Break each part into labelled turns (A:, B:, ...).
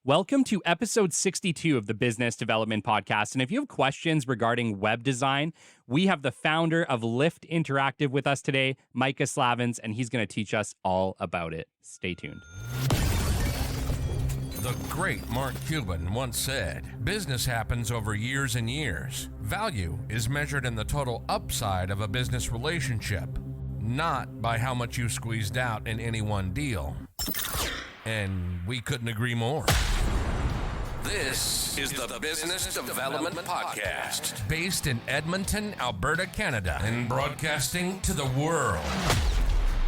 A: Welcome to episode 62 of the Business Development Podcast. And if you have questions regarding web design, we have the founder of Lift Interactive with us today, Micah Slavens, and he's going to teach us all about it. Stay tuned.
B: The great Mark Cuban once said, "Business happens over years and years. Value is measured in the total upside of a business relationship, not by how much you squeezed out in any one deal." And we couldn't agree more. This is the Business Development Podcast, based in Edmonton, Alberta, Canada, and broadcasting to the world.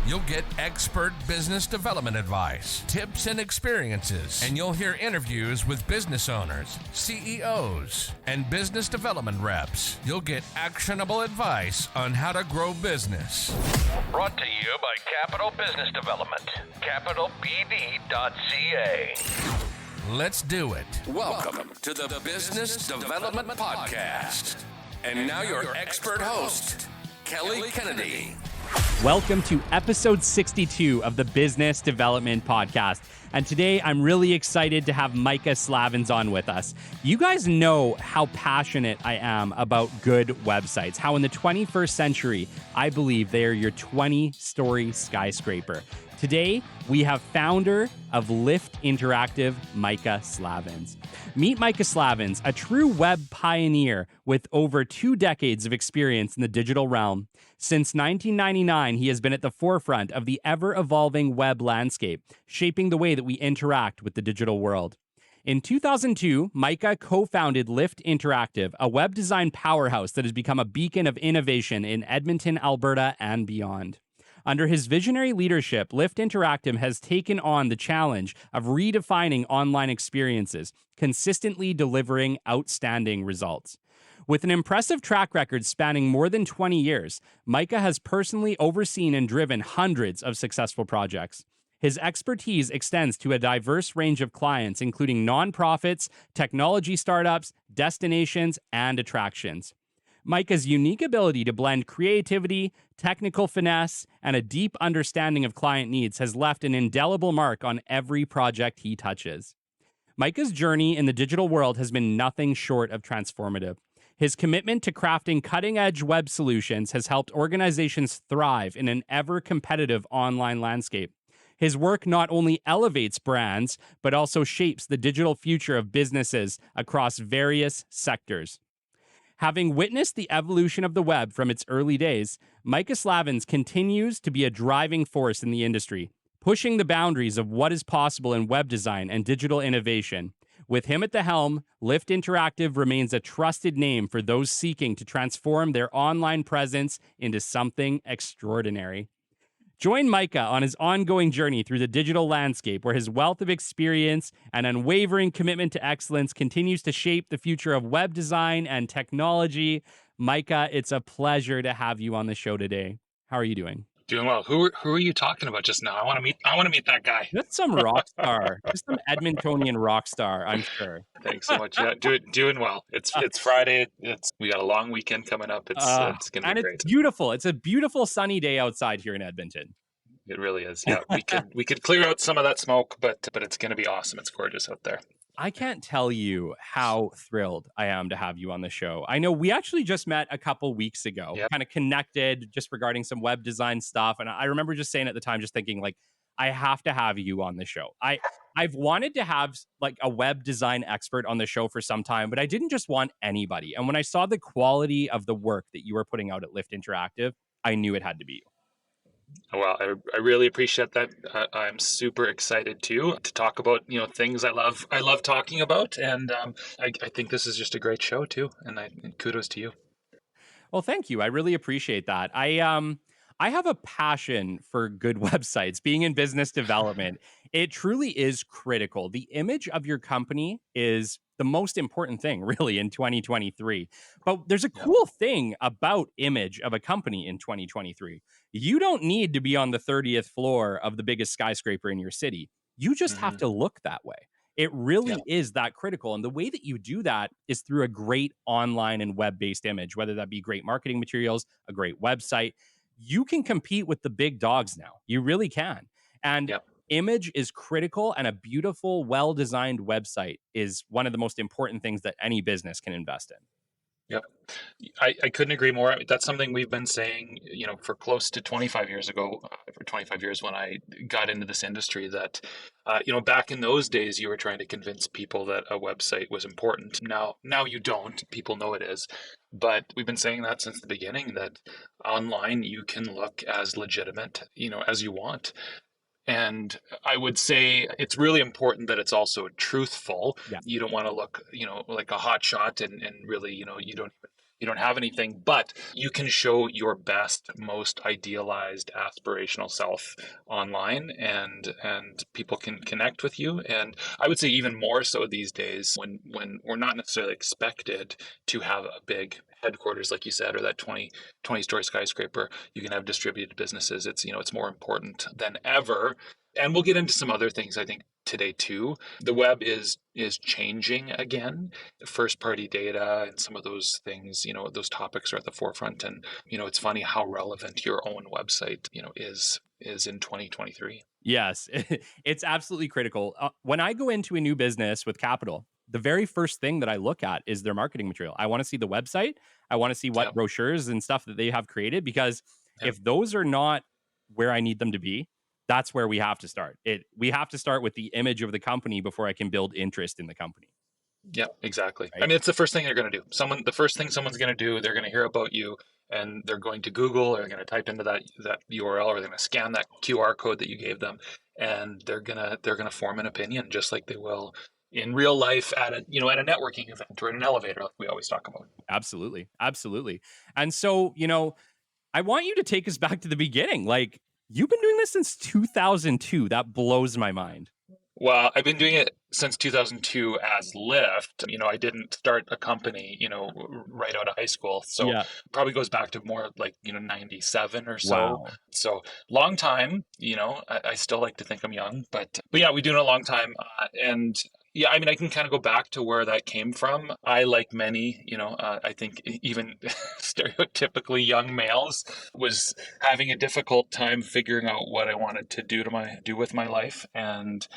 B: You'll get expert business development advice, tips, and experiences, and you'll hear interviews with business owners, CEOs, and business development reps. You'll get actionable advice on how to grow business. Brought to you by Capital Business Development, capitalbd.ca. Let's do it. Welcome to the Business Development Podcast. And now your expert host, Kelly Kennedy.
A: Welcome to episode 62 of the Business Development Podcast. And today I'm really excited to have Micah Slavens on with us. You guys know how passionate I am about good websites, how in the 21st century, I believe they are your 20-story skyscraper. Today, we have founder of Lift Interactive, Micah Slavens. Meet Micah Slavens, a true web pioneer with over 2 decades of experience in the digital realm. Since 1999, he has been at the forefront of the ever-evolving web landscape, shaping the way that we interact with the digital world. In 2002, Micah co-founded Lift Interactive, a web design powerhouse that has become a beacon of innovation in Edmonton, Alberta, and beyond. Under his visionary leadership, Lift Interactive has taken on the challenge of redefining online experiences, consistently delivering outstanding results. With an impressive track record spanning more than 20 years, Micah has personally overseen and driven hundreds of successful projects. His expertise extends to a diverse range of clients, including nonprofits, technology startups, destinations, and attractions. Micah's unique ability to blend creativity, technical finesse, and a deep understanding of client needs has left an indelible mark on every project he touches. Micah's journey in the digital world has been nothing short of transformative. His commitment to crafting cutting-edge web solutions has helped organizations thrive in an ever-competitive online landscape. His work not only elevates brands, but also shapes the digital future of businesses across various sectors. Having witnessed the evolution of the web from its early days, Micah Slavens continues to be a driving force in the industry, pushing the boundaries of what is possible in web design and digital innovation. With him at the helm, Lift Interactive remains a trusted name for those seeking to transform their online presence into something extraordinary. Join Micah on his ongoing journey through the digital landscape, where his wealth of experience and unwavering commitment to excellence continues to shape the future of web design and technology. Micah, it's a pleasure to have you on the show today. How are you doing?
C: Doing well. Who are you talking about just now? I want to meet that guy.
A: Just some rock star, just some Edmontonian rock star, I'm sure.
C: Thanks so much. Yeah, doing well. It's Friday. We got a long weekend coming up. It's gonna be great.
A: It's beautiful. It's a beautiful sunny day outside here in Edmonton.
C: It really is. Yeah, we could clear out some of that smoke, but it's gonna be awesome. It's gorgeous out there.
A: I can't tell you how thrilled I am to have you on the show. I know we actually just met a couple weeks ago, kind of connected just regarding some web design stuff. And I remember just saying at the time, just thinking like, I have to have you on the show. I've wanted to have like a web design expert on the show for some time, but I didn't just want anybody. And when I saw the quality of the work that you were putting out at Lift Interactive, I knew it had to be you.
C: Well, I really appreciate that. I'm super excited to talk about things I love talking about, and I think this is just a great show too. And kudos to you.
A: Well, thank you. I really appreciate that. I have a passion for good websites. Being in business development, it truly is critical. The image of your company is the most important thing, really, in 2023. But there's a cool thing about image of a company in 2023. You don't need to be on the 30th floor of the biggest skyscraper in your city. You just have to look that way. It really is that critical. And the way that you do that is through a great online and web-based image, whether that be great marketing materials, a great website. You can compete with the big dogs now. You really can. And image is critical, and a beautiful, well-designed website is one of the most important things that any business can invest in.
C: Yep. I couldn't agree more. That's something we've been saying, for close to 25 years ago, for 25 years when I got into this industry, that, back in those days, you were trying to convince people that a website was important. Now you don't. People know it is. But we've been saying that since the beginning, that online you can look as legitimate, as you want. And I would say it's really important that it's also truthful.
A: Yeah.
C: You don't want to look, like a hot shot and really, you don't have anything, but you can show your best, most idealized, aspirational self online, and people can connect with you. And I would say even more so these days, when we're not necessarily expected to have a big headquarters, like you said, or that 20-story skyscraper. You can have distributed businesses. It's more important than ever. And we'll get into some other things, I think, today too. The web is changing again. First party data and some of those things, those topics are at the forefront. And it's funny how relevant your own website is in 2023.
A: Yes, it's absolutely critical. When I go into a new business with capital, the very first thing that I look at is their marketing material. I want to see the website. I want to see what brochures and stuff that they have created, because if those are not where I need them to be, that's where we have to start. We have to start with the image of the company before I can build interest in the company.
C: Yeah, exactly.
A: Right?
C: I mean, it's the first thing they're going to do. The first thing someone's going to do, they're going to hear about you, and they're going to Google, or they're going to type into that URL, or they're going to scan that QR code that you gave them, and they're gonna form an opinion, just like they will in real life at a networking event or in an elevator, like we always talk about.
A: Absolutely, absolutely. And so, I want you to take us back to the beginning. Like, you've been doing this since 2002. That blows my mind.
C: Well, I've been doing it since 2002 as Lyft. I didn't start a company, right out of high school. So probably goes back to more like, 97 or so.
A: Wow.
C: So long time, I still like to think I'm young, but yeah, we've been doing it a long time. And yeah, I mean, I can kind of go back to where that came from. I, like many, I think even stereotypically young males, was having a difficult time figuring out what I wanted to do with my life. And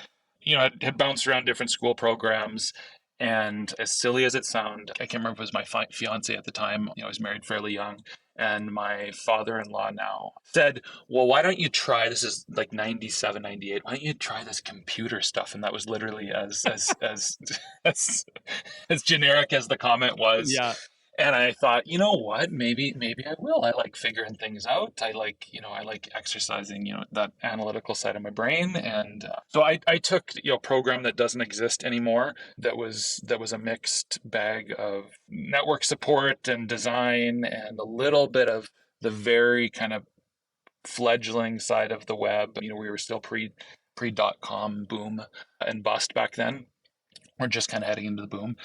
C: I had bounced around different school programs, and as silly as it sounded, I can't remember if it was my fiance at the time. I was married fairly young, and my father-in-law now said, well, why don't you try, this is like 97, 98, why don't you try this computer stuff? And that was literally as as generic as the comment was.
A: Yeah.
C: And I thought, you know what, maybe I will. I like figuring things out. I like exercising, that analytical side of my brain. And so I took, a program that doesn't exist anymore. That was a mixed bag of network support and design and a little bit of the very kind of fledgling side of the web. We were still pre .com boom and bust back then. We're just kind of heading into the boom.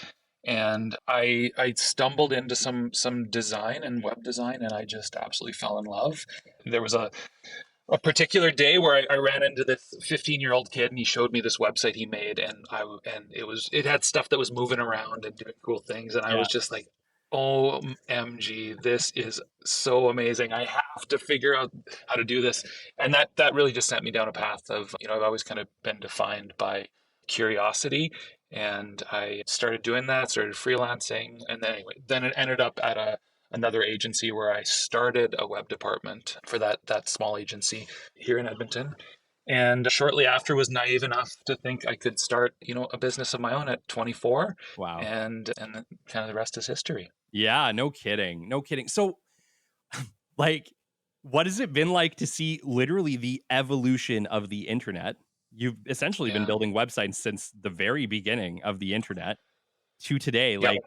C: And I stumbled into some design and web design, and I just absolutely fell in love. There was a particular day where I ran into this 15-year-old kid, and he showed me this website he made, and it had stuff that was moving around and doing cool things, and I was just like, OMG, this is so amazing. I have to figure out how to do this. And that really just sent me down a path of, I've always kind of been defined by curiosity. And I started doing that, started freelancing. And then it ended up at another agency where I started a web department for that small agency here in Edmonton. And shortly after, was naive enough to think I could start, a business of my own at 24.
A: Wow.
C: And then kind of the rest is history.
A: Yeah, no kidding. No kidding. So, like, what has it been like to see literally the evolution of the internet? You've essentially been building websites since the very beginning of the internet to today. Like,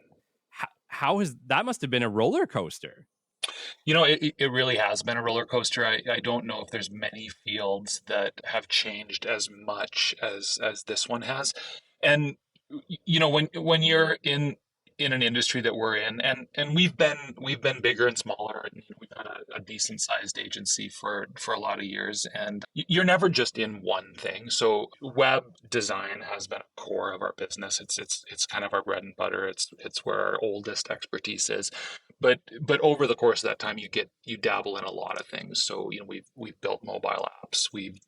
A: how has that must have been a roller coaster?
C: It really has been a roller coaster. I don't know if there's many fields that have changed as much as this one has. And, when you're in in an industry that we're in, and we've been bigger and smaller, and we've had a decent sized agency for a lot of years, and you're never just in one thing. So web design has been a core of our business. It's kind of our bread and butter. It's where our oldest expertise is. But over the course of that time, you dabble in a lot of things. So we've built mobile apps. We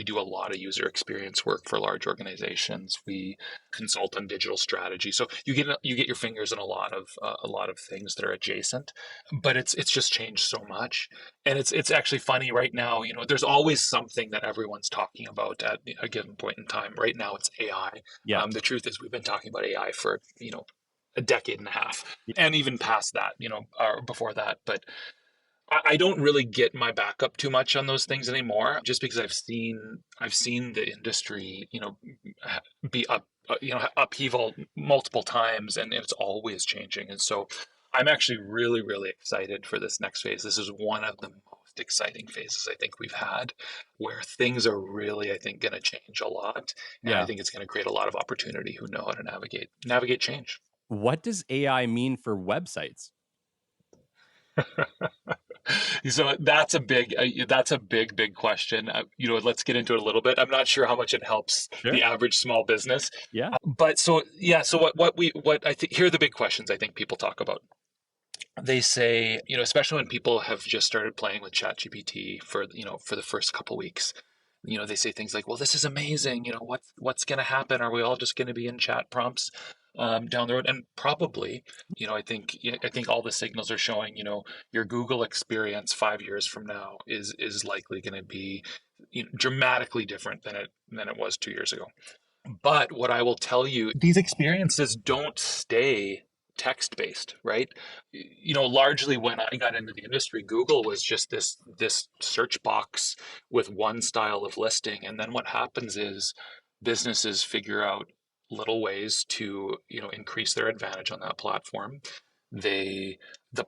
C: do a lot of user experience work for large organizations. We consult on digital strategy. So you get your fingers in a lot of things that are adjacent. But it's just changed so much, and it's actually funny right now. There's always something that everyone's talking about at a given point in time. Right now, it's AI.
A: Yeah.
C: The truth is, we've been talking about AI for a decade and a half, and even past that, or before that. But I don't really get my back up too much on those things anymore, just because I've seen the industry, be upheaval multiple times, and it's always changing. And so I'm actually really, really excited for this next phase. This is one of the most exciting phases I think we've had, where things are really, I think, going to change a lot, and I
A: Yeah.
C: think it's going to create a lot of opportunity who know how to navigate change.
A: What does AI mean for websites?
C: So that's a big question. Let's get into it a little bit. I'm not sure how much it helps
A: Sure.
C: the average small business,
A: Yeah.
C: but so yeah. So what I think, here are the big questions I think people talk about. They say, especially when people have just started playing with ChatGPT for the first couple weeks, they say things like, well, this is amazing. What's going to happen? Are we all just going to be in chat prompts down the road? And probably, I think all the signals are showing, your Google experience 5 years from now is likely going to be dramatically different than it was 2 years ago. But what I will tell you, these experiences don't stay text based, right? Largely when I got into the industry, Google was just this search box with one style of listing. And then what happens is businesses figure out little ways to, increase their advantage on that platform. The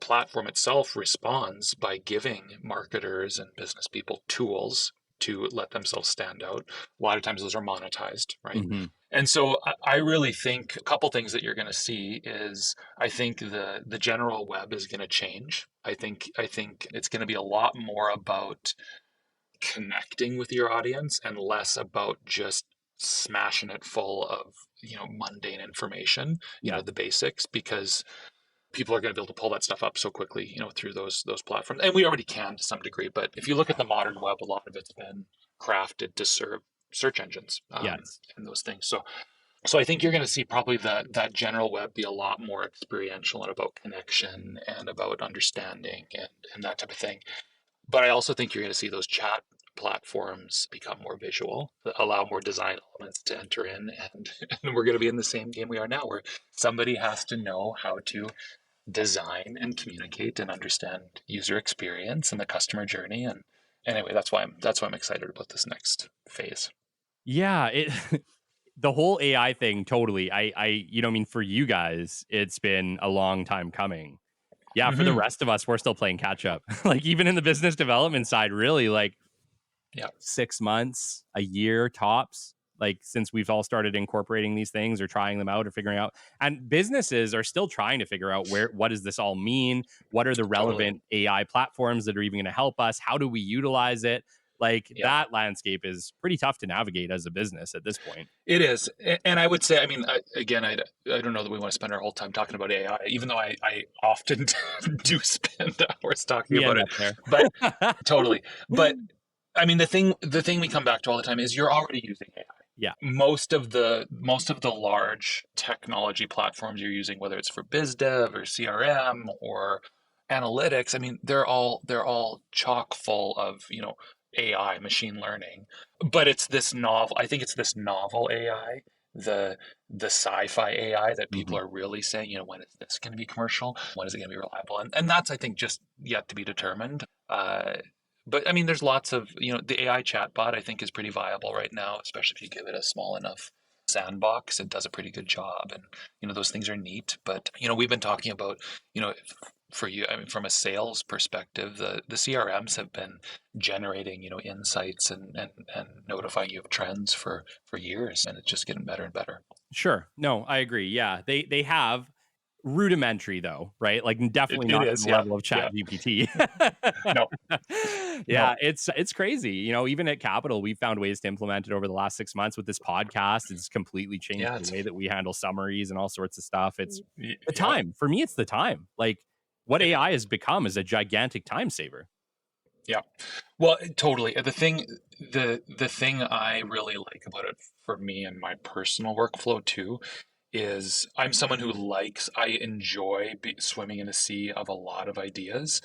C: platform itself responds by giving marketers and business people tools to let themselves stand out. A lot of times those are monetized, right?
A: Hmm.
C: And so I really think a couple things that you're going to see is, I think the general web is going to change. I think it's going to be a lot more about connecting with your audience and less about just smashing it full of mundane information,
A: Yeah.
C: the basics, because people are going to be able to pull that stuff up so quickly, through those platforms. And we already can to some degree, but if you look at the modern web, a lot of it's been crafted to serve search engines,
A: Yes.
C: and those things. So I think you're going to see probably that general web be a lot more experiential and about connection and about understanding and that type of thing. But I also think you're going to see those chat platforms become more visual, allow more design elements to enter in, and we're going to be in the same game we are now, where somebody has to know how to design and communicate and understand user experience and the customer journey. And anyway, that's why I'm excited about this next phase.
A: Yeah. The whole AI thing, totally. I mean, for you guys, it's been a long time coming. Yeah. For the
C: Hmm.
A: rest of us, we're still playing catch up. Like, even in the business development side, really, like
C: Yeah.
A: 6 months, a year tops, like since we've all started incorporating these things or trying them out or figuring out. And businesses are still trying to figure out what does this all mean? What are the
C: Totally.
A: relevant AI platforms that are even going to help us? How do we utilize it? Like,
C: Yeah.
A: that landscape is pretty tough to navigate as a business at this point.
C: It is. And I would say, I mean, I don't know that we want to spend our whole time talking about AI, even though I often do spend hours talking
A: We
C: about
A: end
C: it.
A: up there.
C: But totally. But I mean, the thing we come back to all the time is, you're already using AI.
A: Yeah.
C: Most of the large technology platforms you're using, whether it's for biz dev or CRM or analytics, I mean, they're all chock full of, AI, machine learning. But I think it's this novel AI, the sci-fi AI, that people
A: Hmm.
C: are really saying, when is this going to be commercial? When is it going to be reliable? And that's, I think, just yet to be determined. But I mean, there's lots of, the AI chatbot, I think, is pretty viable right now, especially if you give it a small enough sandbox. It does a pretty good job, and those things are neat. But we've been talking about, you know, for you, I mean, from a sales perspective, the CRMs have been generating, insights and notifying you of trends for years, and it's just getting better and better.
A: Sure. No, I agree. Yeah. They have. rudimentary though, right? Like definitely
C: It
A: not to
C: is,
A: the
C: yeah,
A: level of
C: yeah.
A: chat GPT.
C: No,
A: Yeah,
C: no,
A: it's crazy. Even at Capital, we found ways to implement it over the last 6 months with this podcast. It's completely changed
C: yeah,
A: the way that we handle summaries and all sorts of stuff. It's the
C: yeah.
A: time. For me, it's the time. Like what AI has become is a gigantic time saver.
C: Yeah. Well, totally. The thing I really like about it for me and my personal workflow too is I enjoy swimming in a sea of a lot of ideas.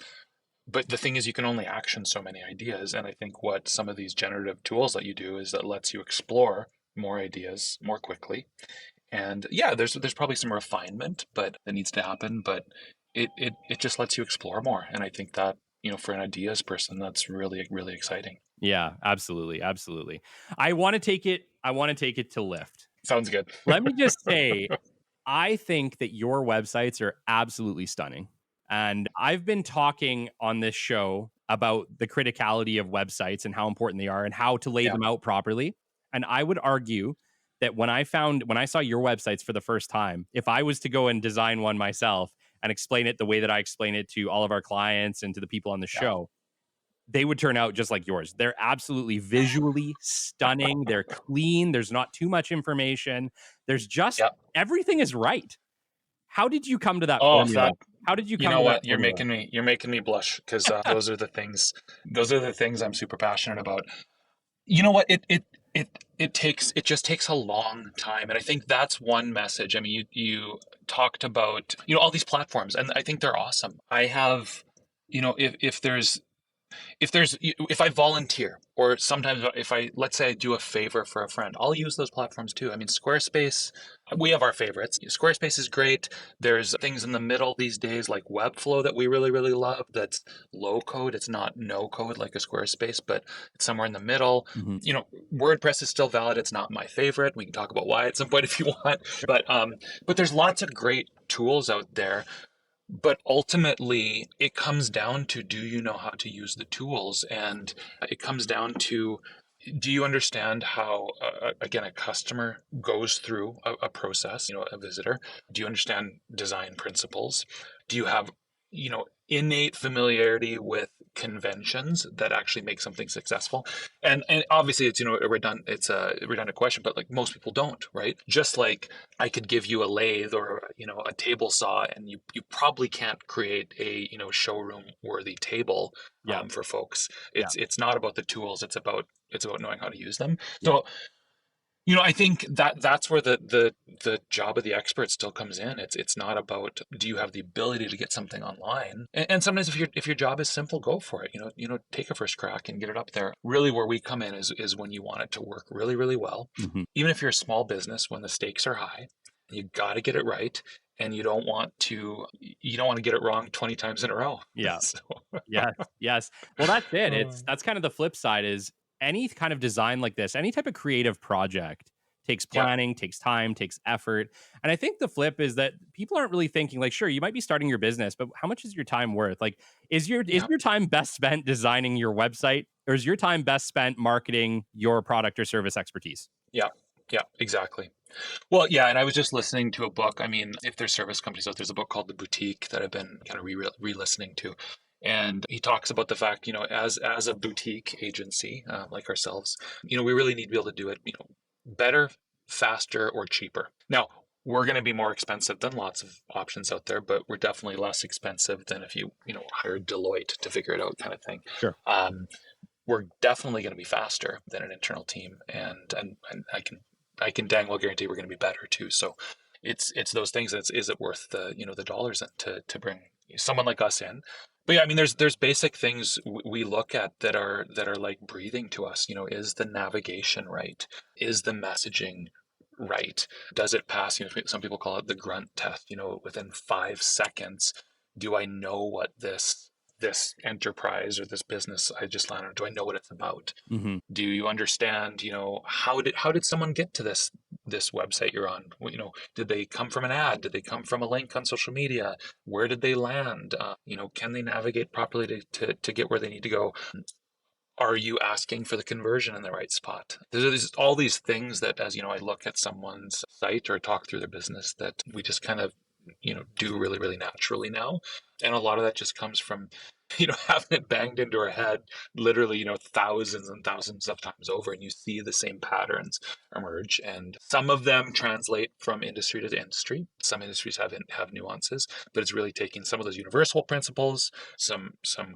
C: But the thing is, you can only action so many ideas. And I think what some of these generative tools that you do is that lets you explore more ideas more quickly. And yeah, there's probably some refinement, but that needs to happen. But it just lets you explore more. And I think that, for an ideas person, that's really, really exciting.
A: Yeah, absolutely, absolutely. I want to take it to Lyft.
C: Sounds good.
A: Let me just say, I think that your websites are absolutely stunning. And I've been talking on this show about the criticality of websites and how important they are and how to lay
C: Yeah.
A: them out properly. And I would argue that when I saw your websites for the first time, if I was to go and design one myself and explain it the way that I explain it to all of our clients and to the people on the
C: Yeah.
A: show, they would turn out just like yours. They're absolutely visually stunning. They're clean. There's not too much information. There's just
C: Yeah.
A: everything is right. How did you come to that
C: Oh,
A: formula?
C: that
A: How did you
C: you
A: come
C: know
A: to that
C: what?
A: formula?
C: You're making me blush because those are the things I'm super passionate about. You know what? It just takes a long time, and I think that's one message. I mean, you talked about all these platforms, and I think they're awesome. I have, if I volunteer, or sometimes if I, let's say I do a favor for a friend, I'll use those platforms too. I mean, Squarespace, we have our favorites. Squarespace is great. There's things in the middle these days like Webflow that we really, really love. That's low code. It's not no code like a Squarespace, but it's somewhere in the middle.
A: Mhm.
C: WordPress is still valid. It's not my favorite. We can talk about why at some point if you want. But there's lots of great tools out there. But ultimately, it comes down to, do you know how to use the tools? And it comes down to, do you understand how, again, a customer goes through a process, a visitor? Do you understand design principles? Do you have, innate familiarity with conventions that actually make something successful? And obviously it's, it's a redundant question, but like most people don't, right? Just like I could give you a lathe or, a table saw, and you probably can't create a, showroom worthy table
A: Yeah.
C: for folks.
A: Yeah.
C: It's not about the tools. It's about knowing how to use them.
A: Yeah.
C: So, I think that's where the job of the expert still comes in. It's not about, do you have the ability to get something online? And sometimes if your job is simple, go for it. Take a first crack and get it up there. Really, where we come in is when you want it to work really, really well.
A: Mhm.
C: Even if you're a small business, when the stakes are high, you got to get it right, and you don't want to get it wrong 20 times in a row.
A: Yeah.
C: So,
A: Yes. Yes. Well, that's it. That's kind of the flip side is any kind of design like this, any type of creative project takes
C: yeah,
A: planning, takes time, takes effort. And I think the flip is that people aren't really thinking like, sure, you might be starting your business, but how much is your time worth? Like, is your
C: yeah,
A: time best spent designing your website, or is your time best spent marketing your product or service expertise?
C: yeah, yeah, exactly. Well, yeah, and I was just listening to a book. I mean, if there's service companies out, there's a book called The Boutique that I've been kind of re-listening to. And he talks about the fact, as a boutique agency like ourselves, we really need to be able to do it, better, faster, or cheaper. Now, we're going to be more expensive than lots of options out there, but we're definitely less expensive than if you hired Deloitte to figure it out, kind of thing.
A: Sure.
C: We're definitely going to be faster than an internal team, and I can dang well guarantee we're going to be better too. So it's those things. Is it worth the dollars to bring someone like us in? But yeah, I mean, there's basic things we look at that are like breathing to us. Is the navigation right? Is the messaging right? Does it pass? Some people call it the grunt test. Within 5 seconds, do I know what this enterprise or this business I just landed on, do I know what it's about?
A: Mm-hmm.
C: Do you understand, how did someone get to this website you're on? Did they come from an ad? Did they come from a link on social media? Where did they land? Can they navigate properly to get where they need to go? Are you asking for the conversion in the right spot? There's all these things that, as I look at someone's site or talk through their business, that we just kind of do really, really naturally now. And a lot of that just comes from, having it banged into our head literally, thousands and thousands of times over, and you see the same patterns emerge. And some of them translate from industry to industry. Some industries have nuances, but it's really taking some of those universal principles, some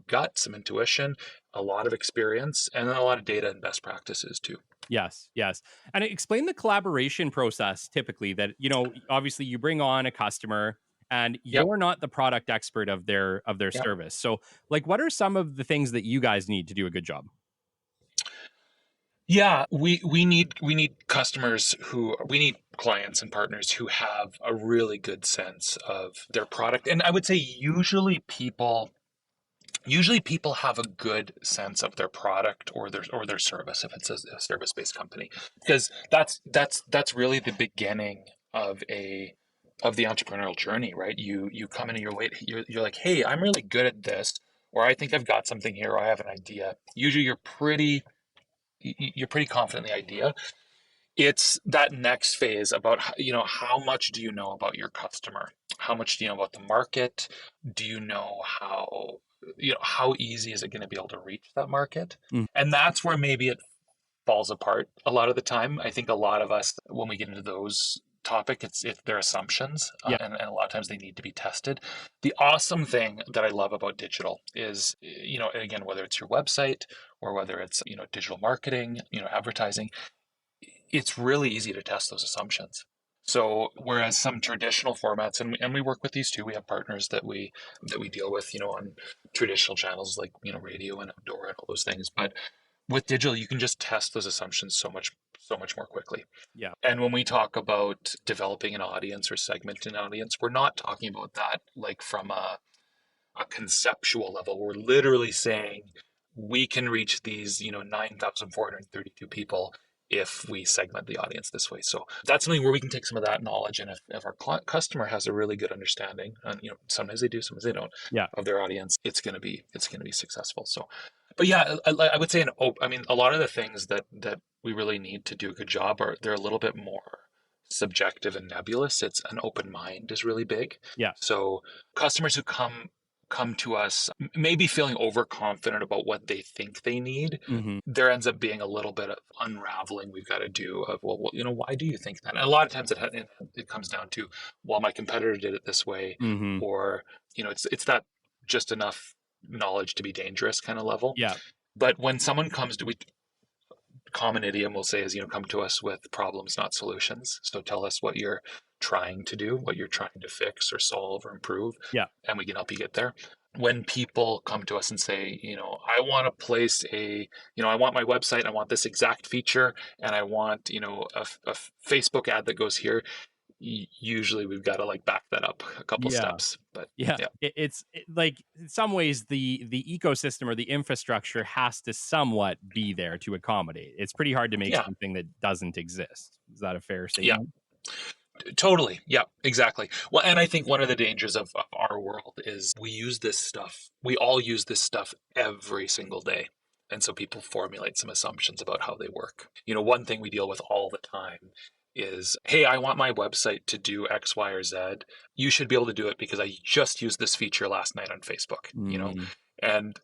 C: gut, some intuition, a lot of experience, and then a lot of data and best practices too.
A: Yes, yes. And explain the collaboration process typically that, obviously you bring on a customer and
C: Yep.
A: you're not the product expert of their
C: Yep.
A: service. So, like, what are some of the things that you guys need to do a good job?
C: Yeah, we need customers we need clients and partners who have a really good sense of their product. And I would say usually people have a good sense of their product or their service if it's a service-based company, because that's really the beginning of the entrepreneurial journey, right? You come into you're like, hey, I'm really good at this, or I think I've got something here, or I have an idea. Usually you're pretty confident in the idea. It's that next phase about how much do you know about your customer? How much do you know about the market? Do you know how easy is it going to be able to reach that market?
A: Mm,
C: And that's where maybe it falls apart a lot of the time. I think a lot of us, when we get into those topic, it's their assumptions,
A: yeah.
C: and a lot of times they need to be tested. The awesome thing that I love about digital is, again, whether it's your website or whether it's digital marketing, advertising, it's really easy to test those assumptions. So whereas some traditional formats, and we work with these too, we have partners that we deal with, on traditional channels like radio and outdoor and all those things. But with digital, you can just test those assumptions so much more quickly.
A: Yeah.
C: And when we talk about developing an audience or segmenting an audience, we're not talking about that like from a conceptual level. We're literally saying we can reach these 9,432 people if we segment the audience this way. So that's something where we can take some of that knowledge, and if our customer has a really good understanding, and sometimes they do, sometimes they don't,
A: Yeah.
C: of their audience, it's going to be successful. So, but yeah, I would say I mean, a lot of the things that we really need to do a good job they're a little bit more subjective and nebulous. It's an open mind is really big.
A: Yeah.
C: So customers who come to us maybe feeling overconfident about what they think they need,
A: Hmm.
C: there ends up being a little bit of unraveling we've got to do of, well, why do you think that? And a lot of times it comes down to, well, my competitor did it this way,
A: Hmm.
C: or it's that just enough knowledge to be dangerous kind of level.
A: Yeah.
C: But when someone comes to, common idiom we'll say is, come to us with problems, not solutions. So tell us what you're trying to do, what you're trying to fix or solve or improve,
A: Yeah.
C: and we can help you get there. When people come to us and say, I want to place I want my website, I want this exact feature, and I want, a Facebook ad that goes here, usually we've got to like back that up a couple
A: Yeah.
C: steps. But
A: Yeah,
C: yeah,
A: like in some ways the ecosystem or the infrastructure has to somewhat be there to accommodate. It's pretty hard to make
C: yeah,
A: something that doesn't exist. Is that a fair
C: yeah.
A: statement?
C: Totally. Yeah, exactly. Well, and I think one of the dangers of our world is we all use this stuff every single day. And so people formulate some assumptions about how they work. One thing we deal with all the time is, hey, I want my website to do X, Y, or Z. You should be able to do it because I just used this feature last night on Facebook.
A: Mm.
C: And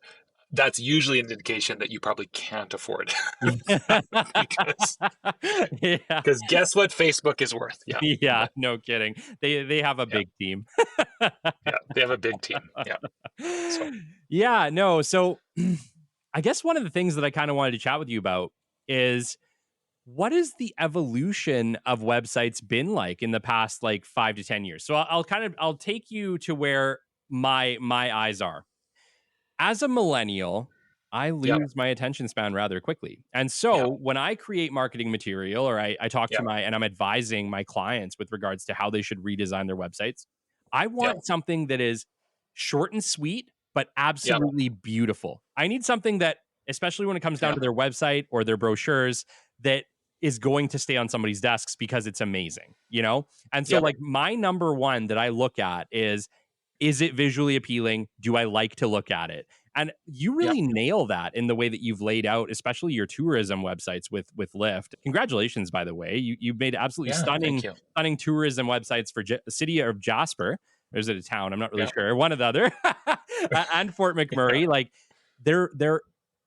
C: that's usually an indication that you probably can't afford because
A: Yeah.
C: because guess what Facebook is worth? Yeah.
A: Yeah,
C: But
A: no kidding. They have a
C: yeah.
A: big team.
C: Yeah, they have a big team. Yeah. So,
A: Yeah, no. So I guess one of the things that I kind of wanted to chat with you about is what has the evolution of websites been like in the past like 5 to 10 years? So I'll take you to where my eyes are. As a millennial, I
C: yeah,
A: lose my attention span rather quickly. And so
C: yeah,
A: when I create marketing material or I talk to
C: yeah,
A: and I'm advising my clients with regards to how they should redesign their websites, I
C: yeah,
A: want something that is short and sweet, but
C: yeah,
A: absolutely beautiful. I need something that, especially when it comes down
C: yeah,
A: to their website or their brochures, that is going to stay on somebody's desks because it's amazing? And so
C: yeah,
A: like my number one that I look at is it visually appealing? Do I like to look at it? And you
C: Yeah.
A: really nail that in the way that you've laid out, especially your tourism websites with Lyft. Congratulations, by the way. You've made absolutely
C: Yeah. Thank you.
A: stunning tourism websites for the city of Jasper. Or is it a town? I'm not really
C: Yeah.
A: sure. One or the other. And Fort
C: Yeah.
A: McMurray. Like they're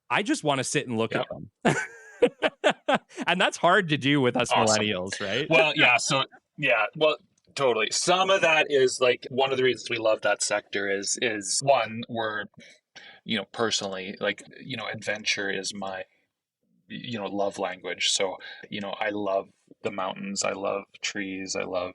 A: I just want to sit and look
C: Yeah.
A: at them. And that's hard to do with us
C: Awesome.
A: millennials, right?
C: Well, yeah. So, yeah. Well, totally. Some of that is like one of the reasons we love that sector is one, we're, personally, like, adventure is my, love language. So, I love the mountains. I love trees. I love,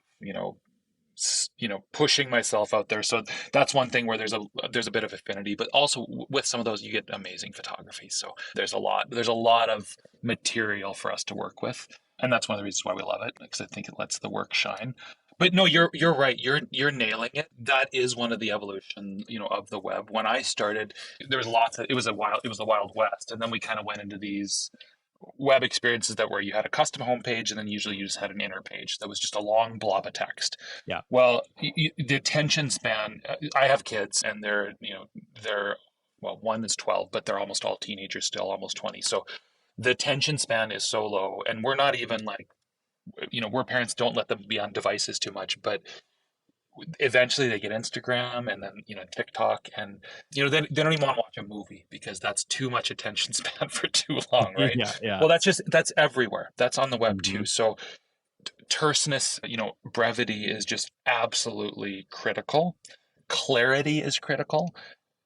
C: pushing myself out there. So that's one thing where there's a bit of affinity, but also with some of those you get amazing photography. So there's a lot of material for us to work with, and that's one of the reasons why we love it, because I think it lets the work shine. But no, you're right. You're nailing it. That is one of the evolution, of the web. When I started, there was lots of, it was the Wild West, and then we kind of went into these web experiences that where you had a custom homepage, and then usually you just had an inner page that was just a long blob of text.
A: Yeah.
C: Well, the attention span. I have kids, and they're well, one is 12, but they're almost all teenagers still, almost 20. So the attention span is so low, and we're not even like, we're parents don't let them be on devices too much, but eventually they get Instagram and then TikTok, and they don't even want to watch a movie because that's too much attention span for too long, right?
A: Yeah, yeah.
C: Well, that's everywhere. That's on the web
A: Mhm.
C: too. So terseness, brevity is just absolutely critical. Clarity is critical.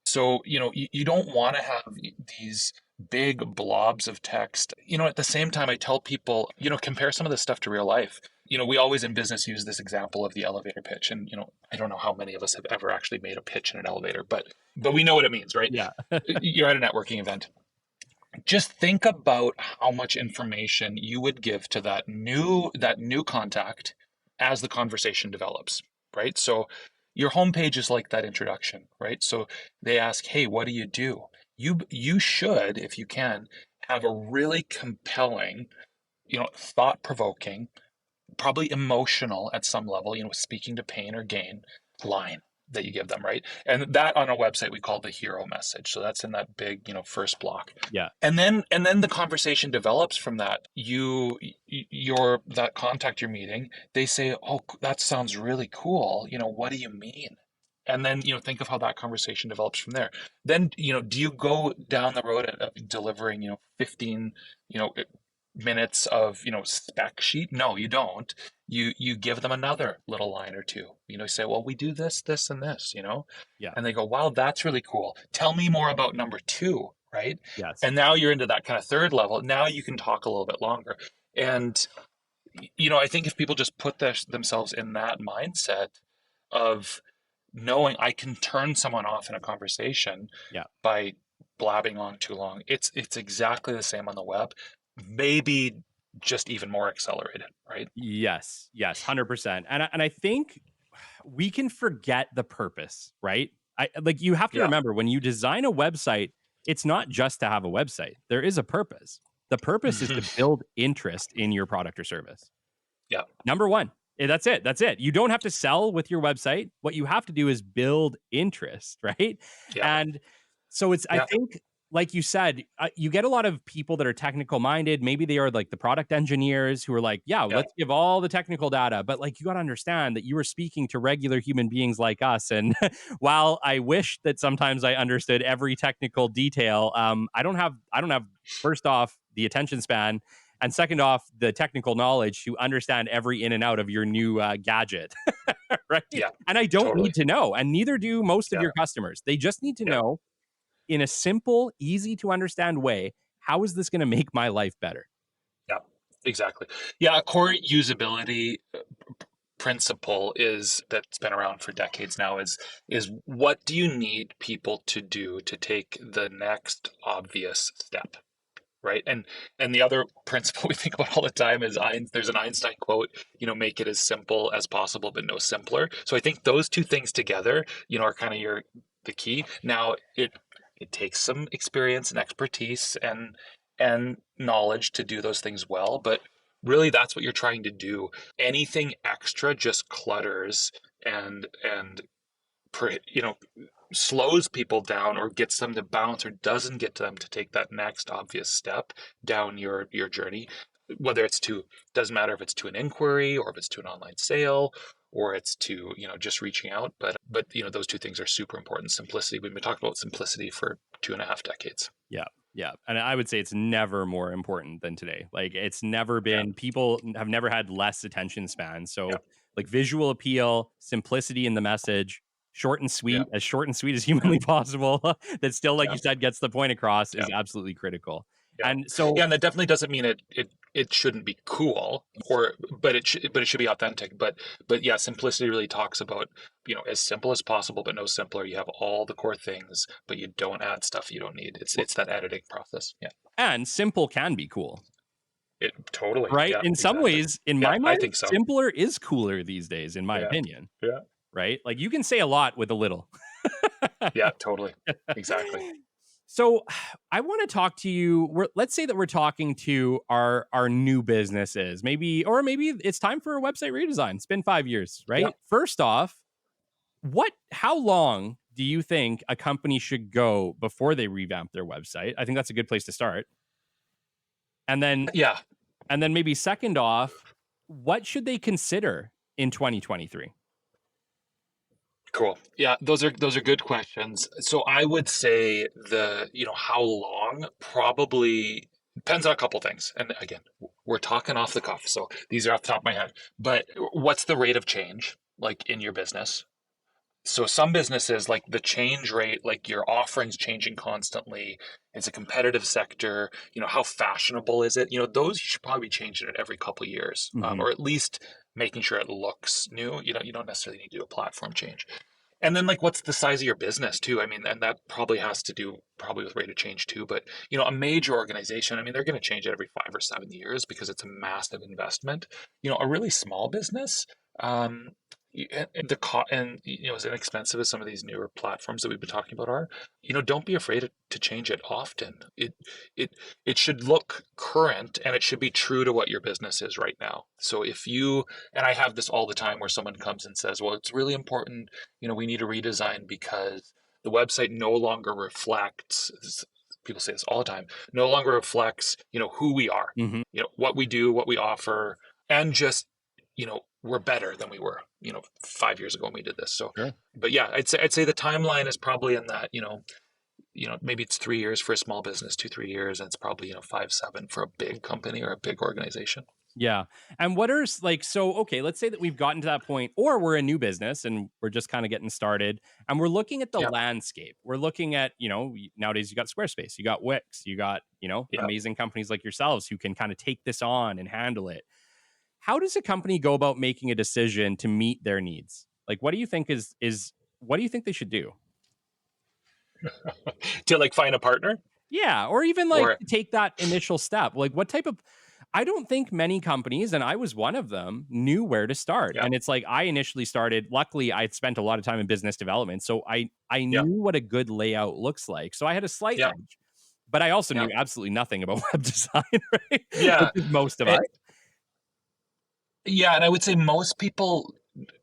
C: So, you don't want to have these big blobs of text. At the same time, I tell people, compare some of this stuff to real life. We always in business use this example of the elevator pitch. And, I don't know how many of us have ever actually made a pitch in an elevator, but we know what it means, right?
A: Yeah.
C: You're at a networking event. Just think about how much information you would give to that new contact as the conversation develops, right? So your homepage is like that introduction, right? So they ask, "Hey, what do you do?" You should, if you can, have a really compelling, thought-provoking, probably emotional at some level, speaking to pain or gain line that you give them, right? And that on a website we call the hero message. So that's in that big, first block.
A: Yeah.
C: And then the conversation develops from that. Your that contact you're meeting, they say, "Oh, that sounds really cool. What do you mean?" And then, think of how that conversation develops from there. Then, do you go down the road of delivering, 15, minutes of, spec sheet? No, you don't. You give them another little line or two. Say, "Well, we do this, this, and this,"
A: Yeah.
C: and they go, "Wow, that's really cool. Tell me more about number two," right?
A: Yes.
C: And now you're into that kind of third level. Now you can talk a little bit longer. And, I think if people just put themselves in that mindset of knowing I can turn someone off in a conversation
A: Yeah.
C: by blabbing on too long, it's exactly the same on the web, maybe just even more accelerated, right?
A: Yes. Yes. 100%. And I think we can forget the purpose, right? Like you have to
C: Yeah.
A: remember when you design a website, it's not just to have a website. There is a purpose. The purpose is to build interest in your product or service.
C: Yeah.
A: Number one. That's it. That's it. You don't have to sell with your website. What you have to do is build interest, right?
C: Yeah.
A: And so I think, like you said, you get a lot of people that are technical minded. Maybe they are like the product engineers who are like, yeah, let's give all the technical data. But like, you got to understand that you are speaking to regular human beings like us. And while I wish that sometimes I understood every technical detail, I don't have, first off, the attention span. And second off, the technical knowledge to understand every in and out of your new gadget, right?
C: Yeah.
A: And I don't need to know, and neither do most of your customers. They just need to know in a simple, easy to understand way, how is this going to make my life better?
C: Yeah, exactly. Yeah, a core usability principle that's been around for decades now is what do you need people to do to take the next obvious step? Right. And the other principle we think about all the time is there's an Einstein quote, make it as simple as possible, but no simpler. So I think those two things together, are kind of the key. Now it takes some experience and expertise and knowledge to do those things well, but really that's what you're trying to do. Anything extra just clutters and slows people down or gets them to bounce or doesn't get them to take that next obvious step down your journey, whether it's to, doesn't matter if it's to an inquiry or if it's to an online sale or it's to, just reaching out. But those two things are super important. Simplicity. We've been talking about simplicity for 2.5 decades.
A: Yeah. Yeah. And I would say it's never more important than today. Like it's never been,
C: Yeah.
A: people have never had less attention span. So
C: Yeah.
A: like visual appeal, simplicity in the message, short and
C: Yeah.
A: sweet as humanly possible, that still, like
C: Yeah.
A: you said, gets the point across is
C: Yeah.
A: absolutely critical.
C: Yeah.
A: And so,
C: Yeah, and that definitely doesn't mean it shouldn't be cool, but it should be authentic. But yeah, simplicity really talks about, as simple as possible, but no simpler. You have all the core things, but you don't add stuff you don't need. It's that editing process. Yeah.
A: and simple can be cool,
C: It totally.
A: right?
C: Yeah,
A: In some
C: exactly.
A: ways, in
C: Yeah,
A: my
C: I
A: mind,
C: think so.
A: simpler is cooler these days, in my
C: Yeah.
A: opinion,
C: Yeah.
A: right? Like you can say a lot with a little.
C: Yeah, totally. Exactly.
A: So I want to talk to you. Let's say that we're talking to our new businesses, maybe it's time for a website redesign. It's been 5 years, right?
C: Yeah.
A: First off, how long do you think a company should go before they revamp their website? I think that's a good place to start. And then
C: Yeah.
A: maybe second off, what should they consider in 2023?
C: Cool. Yeah, those are good questions. So I would say how long probably depends on a couple things. And again, we're talking off the cuff, so these are off the top of my head. But what's the rate of change like in your business? So some businesses, like the change rate, like your offerings changing constantly. It's a competitive sector. How fashionable is it? Those you should probably be changing it every couple of years,
A: Mhm.
C: or at least making sure it looks new. You don't necessarily need to do a platform change. And then like what's the size of your business too? I mean, and that probably has to do probably with rate of change too. But a major organization, I mean, they're going to change it every 5 or 7 years because it's a massive investment. A really small business, as inexpensive as some of these newer platforms that we've been talking about are, don't be afraid to change it often. It should look current and it should be true to what your business is right now. So and I have this all the time where someone comes and says, well, it's really important, we need a redesign because the website no longer reflects, people say this all the time, no longer reflects, who we are,
A: Mhm.
C: what we do, what we offer, and just, we're better than we were, 5 years ago when we did this. So,
A: Sure.
C: but yeah, I'd say the timeline is probably in that, maybe it's 3 years for a small business, 2-3 years, and it's probably 5-7 for a big company or a big organization.
A: Yeah. And okay, let's say that we've gotten to that point, or we're a new business and we're just kind of getting started and we're looking at the
C: Yeah.
A: landscape. We're looking at, nowadays you got Squarespace, you got Wix, you got,
C: Yeah.
A: amazing companies like yourselves who can kind of take this on and handle it. How does a company go about making a decision to meet their needs? Like, what do you think what do you think they should do?
C: To like find a partner
A: Yeah. Or even like
C: or
A: to take that initial step. Like what type of, I don't think many companies, and I was one of them, knew where to start.
C: yeah,
A: And it's like I initially started, luckily I'd spent a lot of time in business development. So I
C: yeah,
A: knew what a good layout looks like. So I had a slight
C: yeah,
A: edge. But I also
C: yeah,
A: knew absolutely nothing about web design, right?
C: yeah.
A: Which is most of us.
C: And, yeah, and I would say most people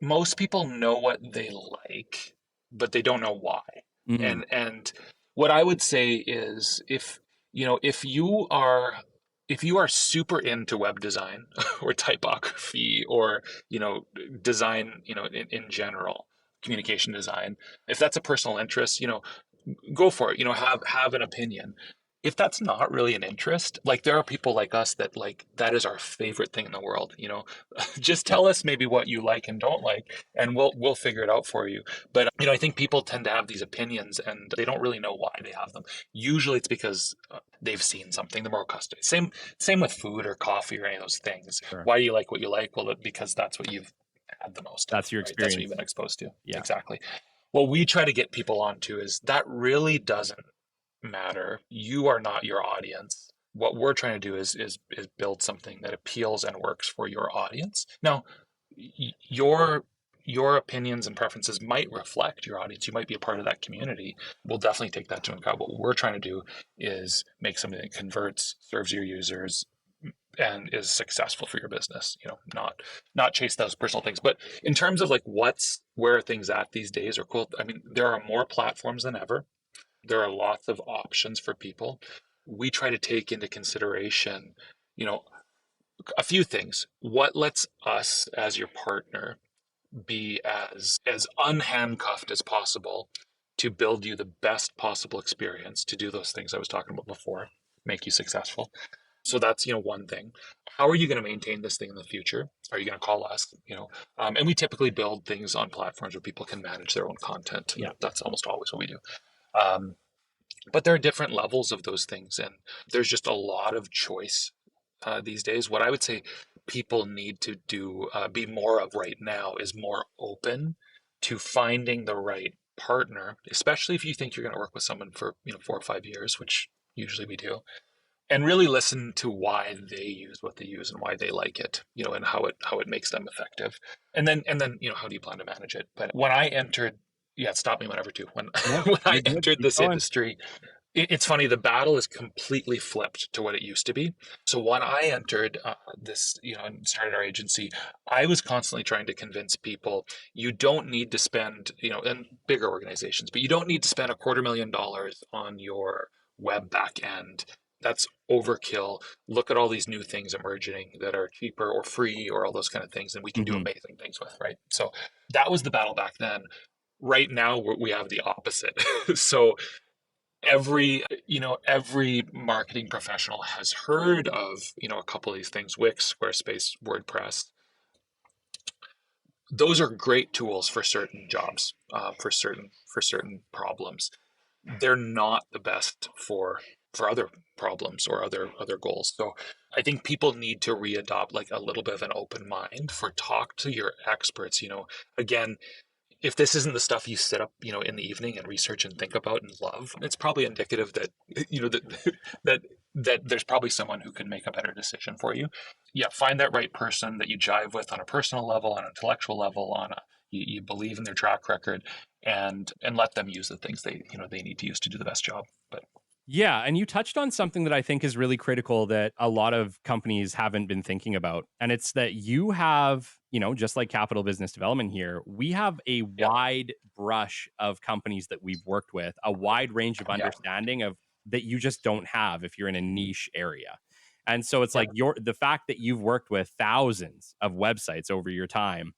C: know what they like, but they don't know why.
A: Mhm.
C: And what I would say is if you are super into web design or typography or design in general, communication design, if that's a personal interest, go for it. Have an opinion. If that's not really an interest, like there are people like us that like that is our favorite thing in the world. Just
A: Yeah.
C: tell us maybe what you like and don't like, and we'll figure it out for you. But I think people tend to have these opinions and they don't really know why they have them. Usually it's because they've seen something. They're more accustomed. Same with food or coffee or any of those things.
A: Sure.
C: Why do you like what you like? Well, because that's what you've had the most of.
A: That's your
C: Right? That's what
A: experience.
C: you've been exposed to.
A: Yeah.
C: Exactly. What we try to get people onto is that really doesn't matter. You are not your audience. What we're trying to do is build something that appeals and works for your audience. Now, your opinions and preferences might reflect your audience. You might be a part of that community. We'll definitely take that into account. What we're trying to do is make something that converts, serves your users, and is successful for your business, not chase those personal things. But in terms of like where are things at these days are cool. I mean, there are more platforms than ever. There are lots of options for people. We try to take into consideration, you know, a few things. What lets us as your partner be as unhandcuffed as possible to build you the best possible experience to do those things I was talking about before, make you successful. So that's, one thing. How are you going to maintain this thing in the future? Are you going to call us? And we typically build things on platforms where people can manage their own content.
A: Yeah.
C: That's almost always what we do. But there are different levels of those things, and there's just a lot of choice these days. What I would say people need to do, be more of right now, is more open to finding the right partner, especially if you think you're going to work with someone for 4 or 5 years, which usually we do, and really listen to why they use what they use and why they like it, and how it makes them effective. And then how do you plan to manage it? But when I entered, yeah, stop me whenever to. When
A: No,
C: when I
A: you're good.
C: entered
A: Keep
C: this
A: going.
C: industry, it's funny, the battle is completely flipped to what it used to be. So when I entered this, and started our agency, I was constantly trying to convince people you don't need to spend, in bigger organizations, but you don't need to spend $250,000 on your web back end. That's overkill. Look at all these new things emerging that are cheaper or free or all those kind of things, and we can do
A: Mhm.
C: amazing things with, right? So that was the battle back then. Right now, we have the opposite. So every marketing professional has heard of a couple of these things: Wix, Squarespace, WordPress. Those are great tools for certain jobs, for certain problems. They're not the best for other problems or other goals. So I think people need to readopt like a little bit of an open mind, for talk to your experts. Again, if this isn't the stuff you sit up, in the evening and research and think about and love, it's probably indicative that, that that there's probably someone who can make a better decision for you. Yeah, find that right person that you jive with on a personal level, on an intellectual level, you believe in their track record, and let them use the things they need to use to do the best job. But
A: Yeah, and you touched on something that I think is really critical that a lot of companies haven't been thinking about. And it's that you have, just like Capital Business Development here, we have a
C: yeah,
A: wide brush of companies that we've worked with, a wide range of
C: yeah,
A: understanding of that you just don't have if you're in a niche area. And so it's
C: yeah,
A: like the fact that you've worked with thousands of websites over your time,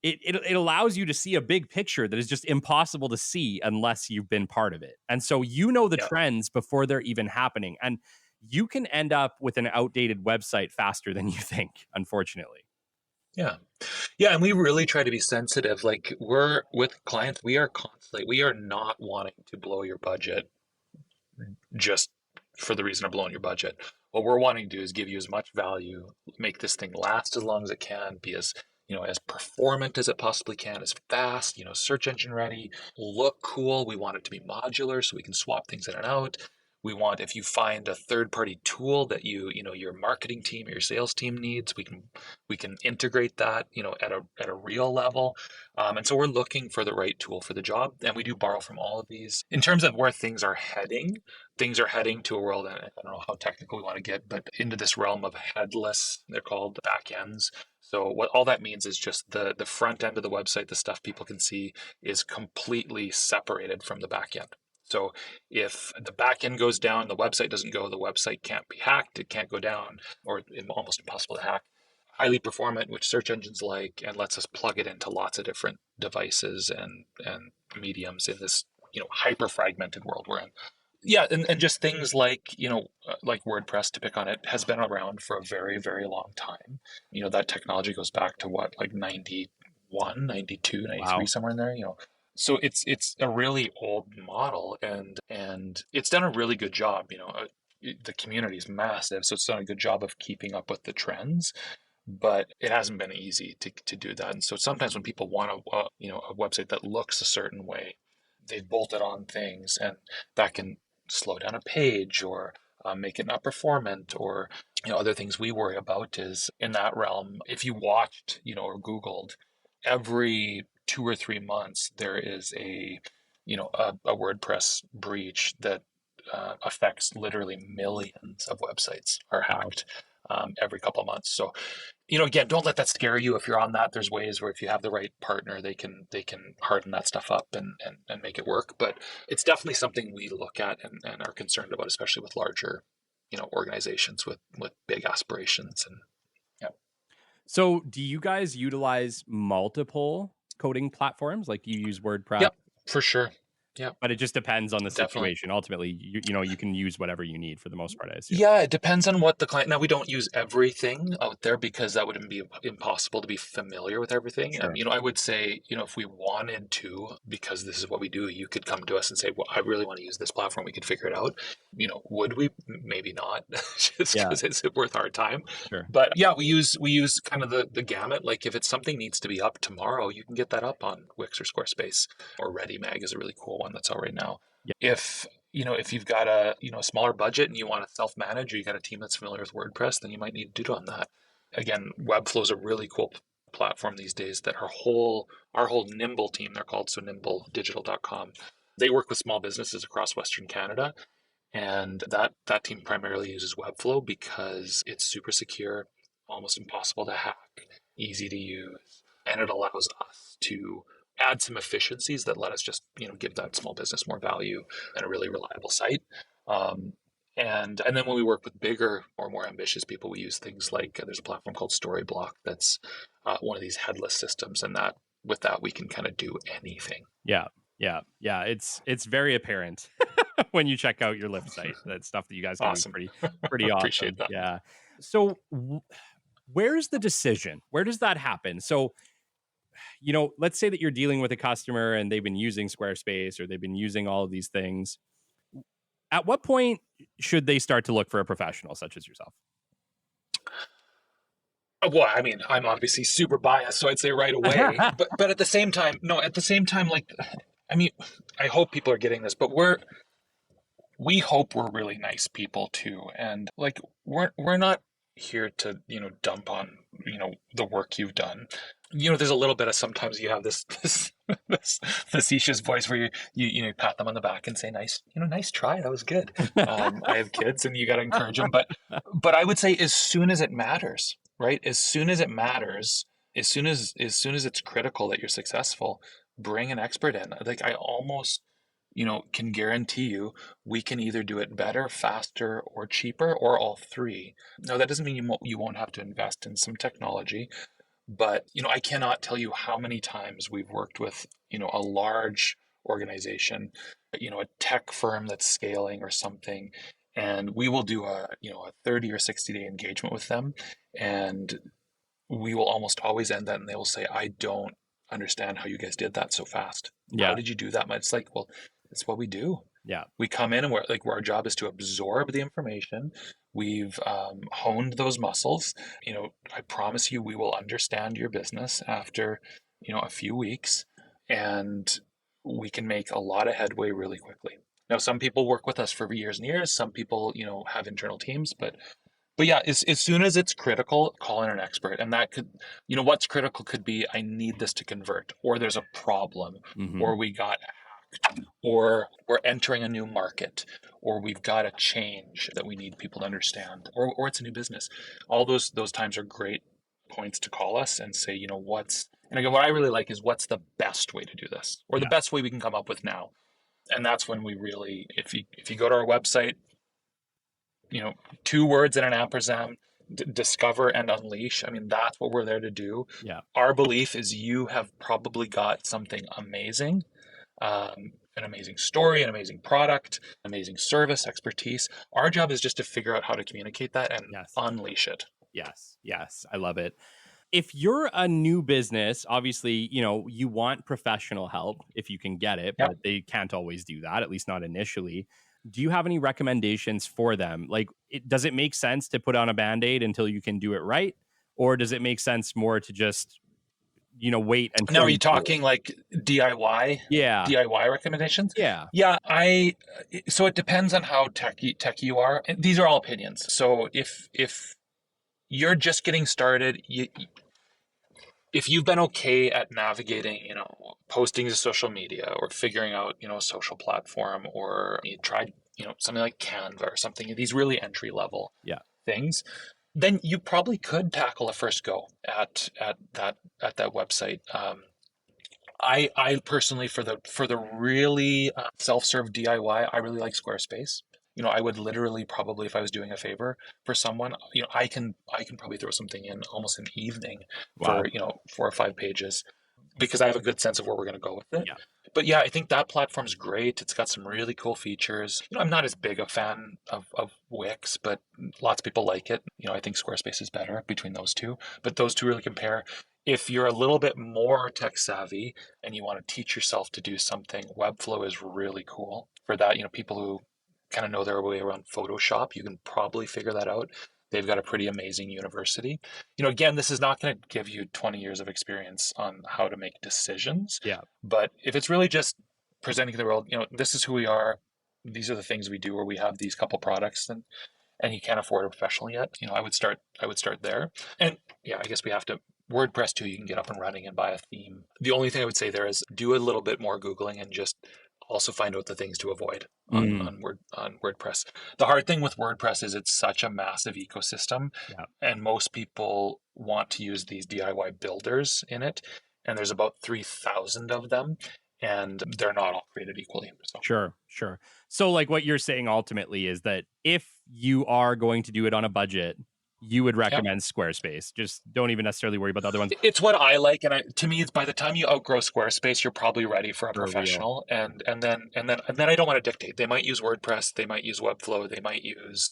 A: it allows you to see a big picture that is just impossible to see unless you've been part of it. And so the
C: yeah.
A: trends before they're even happening. And you can end up with an outdated website faster than you think, unfortunately.
C: Yeah. Yeah, and we really try to be sensitive. Like, we're with clients, we are not wanting to blow your budget just for the reason of blowing your budget. What we're wanting to do is give you as much value, make this thing last as long as it can, be as performant as it possibly can, as fast, search engine ready, look cool. We want it to be modular so we can swap things in and out. We want, if you find a third party tool that your marketing team or your sales team needs, we can integrate that, at a real level. And so we're looking for the right tool for the job, and we do borrow from all of these. In terms of where things are heading to a world, and I don't know how technical we want to get, but into this realm of headless, they're called backends. So what all that means is just the front end of the website, the stuff people can see, is completely separated from the back end. So if the back end goes down, the website doesn't go, the website can't be hacked, it can't go down, or almost impossible to hack. Highly performant, which search engines like, and lets us plug it into lots of different devices and mediums in this hyper fragmented world we're in. Yeah, and just things like like WordPress, to pick on it, has been around for a very, very long time. That technology goes back to what, like 91, 92, 93,
A: Wow.
C: somewhere in there. So it's a really old model, and it's done a really good job. The community is massive, so it's done a good job of keeping up with the trends, but it hasn't been easy to do that. And so sometimes when people want a website that looks a certain way, they've bolted on things, and that can slow down a page, or make it not performant, or other things we worry about is in that realm. If you watched or Googled, every 2 or 3 months there is a WordPress breach that affects literally millions of websites are
A: Wow.
C: hacked. every couple of months. So, again, don't let that scare you. If you're on that, there's ways where if you have the right partner, they can harden that stuff up and make it work. But it's definitely something we look at and are concerned about, especially with larger, organizations with big aspirations. And yeah.
A: So, do you guys utilize multiple coding platforms? Like, do you use WordPress?
C: Yep, for sure. Yeah,
A: But it just depends on the
C: definitely.
A: situation. Ultimately, you can use whatever you need for the most part, I assume.
C: Yeah, it depends on what the client. Now, we don't use everything out there because that would be impossible to be familiar with everything.
A: Sure.
C: I would say, if we wanted to, because this is what we do, you could come to us and say, "Well, I really want to use this platform." We could figure it out. Would we? Maybe not, just
A: Yeah,
C: because it's worth our time.
A: sure.
C: But yeah, we use kind of the gamut. Like if it's something needs to be up tomorrow, you can get that up on Wix or Squarespace, or ReadyMag is a really cool one that's out right now.
A: Yeah.
C: If you've got a smaller budget and you want to self-manage, or you got a team that's familiar with WordPress, then you might need to do it on that. Again, Webflow is a really cool platform these days that our whole Nimble team, they're called, so nimbledigital.com, they work with small businesses across Western Canada, and that team primarily uses Webflow because it's super secure, almost impossible to hack, easy to use, and it allows us to add some efficiencies that let us just give that small business more value and a really reliable site. And then when we work with bigger or more ambitious people, we use things like there's a platform called Storyblock that's one of these headless systems, and that with that we can kind of do anything.
A: Yeah. It's very apparent when you check out your Lyft site. That stuff that you guys can do is
C: Awesome.
A: pretty awesome.
C: Appreciate that.
A: Yeah. So, where's the decision? Where does that happen? So, let's say that you're dealing with a customer and they've been using Squarespace or they've been using all of these things. At what point should they start to look for a professional such as yourself?
C: Well, I'm obviously super biased, so I'd say right away. but at the same time, like, I hope people are getting this, but we hope we're really nice people too, and like we're not here to dump on the work you've done. There's a little bit of, sometimes you have this this facetious voice where you pat them on the back and say, nice try, that was good. I have kids and you got to encourage them, but I would say as soon as it matters, right? As soon as it matters, as soon as it's critical that you're successful, bring an expert in. Like I almost can guarantee you we can either do it better, faster, or cheaper, or all three. Now, that doesn't mean you won't have to invest in some technology, but I cannot tell you how many times we've worked with a large organization, a tech firm that's scaling or something, and we will do a 30 or 60-day engagement with them, and we will almost always end that and they will say, "I don't understand how you guys did that so fast.
A: Yeah.
C: How did you do that?" It's like, well, it's what we do.
A: Yeah.
C: We come in and where our job is to absorb the information. We've honed those muscles. I promise you, we will understand your business after a few weeks, and we can make a lot of headway really quickly. Now, some people work with us for years and years. Some people, have internal teams, but yeah, as soon as it's critical, call in an expert. And that could, what's critical could be, I need this to convert, or there's a problem,
A: Mhm.
C: or we got hacked, or we're entering a new market, or we've got a change that we need people to understand, or it's a new business. All those times are great points to call us and say, and again, what I really like is, what's the best way to do this, or the
A: Yeah.
C: best way we can come up with now. And that's when we really, if you go to our website, 2 words and an ampersand, discover and unleash. That's what we're there to do.
A: Yeah.
C: Our belief is you have probably got something amazing, an amazing story, an amazing product, amazing service, expertise. Our job is just to figure out how to communicate that and
A: Yes.
C: unleash it.
A: Yes. I love it. If you're a new business, obviously, you want professional help if you can get it,
C: Yep.
A: but they can't always do that, at least not initially. Do you have any recommendations for them? Like, does it make sense to put on a Band-Aid until you can do it right? Or does it make sense more to just, wait until...
C: Now, are you talking like DIY?
A: Yeah.
C: DIY recommendations?
A: Yeah.
C: Yeah, so it depends on how techy you are. And these are all opinions. So if you're just getting started, if you've been okay at navigating, posting to social media, or figuring out, a social platform, or you tried, something like Canva or something, these really entry level
A: Yeah.
C: things, then you probably could tackle a first go at that website. I personally, for the really self-serve DIY, I really like Squarespace. I would literally probably, if I was doing a favor for someone, I can probably throw something in almost an evening for
A: Wow.
C: 4 or 5 pages, because I have a good sense of where we're going to go with it.
A: Yeah.
C: But yeah, I think that platform's great. It's got some really cool features. I'm not as big a fan of Wix, but lots of people like it. I think Squarespace is better between those two, but those two really compare. If you're a little bit more tech savvy and you want to teach yourself to do something, Webflow is really cool for that. People who kind of know their way around Photoshop, you can probably figure that out. They've got a pretty amazing university. Again, this is not going to give you 20 years of experience on how to make decisions,
A: Yeah.
C: but if it's really just presenting to the world, this is who we are, these are the things we do, or we have these couple products, and you can't afford a professional yet, I would start there. And yeah, I guess we have to WordPress too. You can get up and running and buy a theme. The only thing I would say there is do a little bit more Googling and just also find out the things to avoid
A: Mm,
C: on WordPress. The hard thing with WordPress is it's such a massive ecosystem,
A: yeah.
C: and most people want to use these DIY builders in it, and there's about 3,000 of them, and they're not all created equally. So
A: Sure, sure. So like what you're saying ultimately is that if you are going to do it on a budget, you would
C: yeah,
A: recommend Squarespace. Just don't even necessarily worry about the other ones
C: it's what I like, and to me, it's by the time you outgrow Squarespace, you're probably ready for a
A: for real.
C: professional, and then I don't want to dictate. They might use WordPress, they might use Webflow, they might use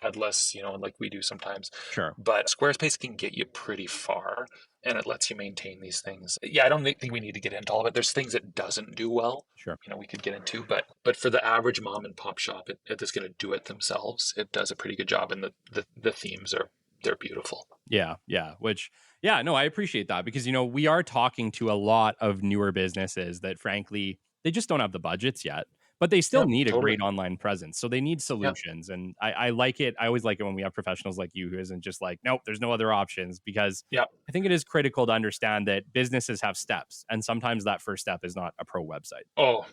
C: headless, like we do sometimes.
A: Sure.
C: But Squarespace can get you pretty far, and it lets you maintain these things. Yeah, I don't think we need to get into all of it. There's things it doesn't do well,
A: Sure.
C: we could get into, but for the average mom and pop shop, it is going to do it themselves. It does a pretty good job, and the themes they're beautiful.
A: Yeah, yeah. Which, yeah, no, I appreciate that because, we are talking to a lot of newer businesses that, frankly, they just don't have the budgets yet, but they still
C: Yeah,
A: need a
C: totally.
A: great online presence. So they need
C: Yeah,
A: solutions. And I like it. I always like it when we have professionals like you who isn't just like, nope, there's no other options, because
C: yeah.
A: I think it is critical to understand that businesses have steps. And sometimes that first step is not a pro website.
C: Oh,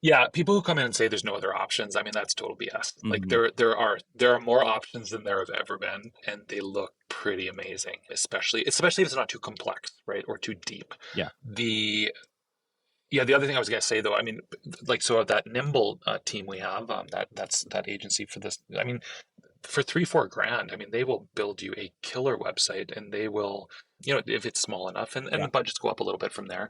C: yeah. People who come in and say there's no other options, I mean, that's total BS. Like
A: Mhm.
C: there are more options than there have ever been, and they look pretty amazing, especially if it's not too complex, right, or too deep.
A: Yeah.
C: The Yeah, the other thing I was gonna say though, I mean, like, so that Nimble team we have, that's that agency for this. I mean, for 3-4 grand, I mean, they will build you a killer website, and they will, if it's small enough, and
A: Yeah.
C: the budgets go up a little bit from there,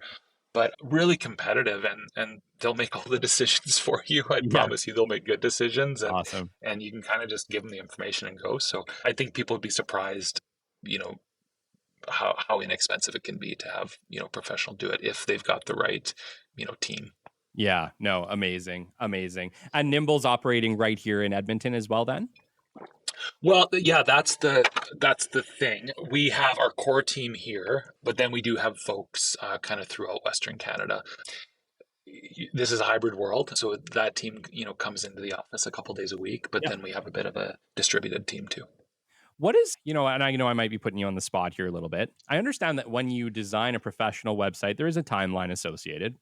C: but really competitive, and they'll make all the decisions for you. I
A: Yeah.
C: promise you, they'll make good decisions, and
A: Awesome.
C: and you can kind of just give them the information and go. So I think people would be surprised, you know, how inexpensive it can be to have professional do it if they've got the right team.
A: Yeah. No, amazing. Amazing. And Nimble's operating right here in Edmonton as well, then?
C: Well, yeah, that's the thing. We have our core team here, but then we do have folks kind of throughout Western Canada. This is a hybrid world, so that team comes into the office a couple days a week, but
A: Yeah.
C: then we have a bit of a distributed team too.
A: What is, and I know I might be putting you on the spot here a little bit. I understand that when you design a professional website, there is a timeline associated.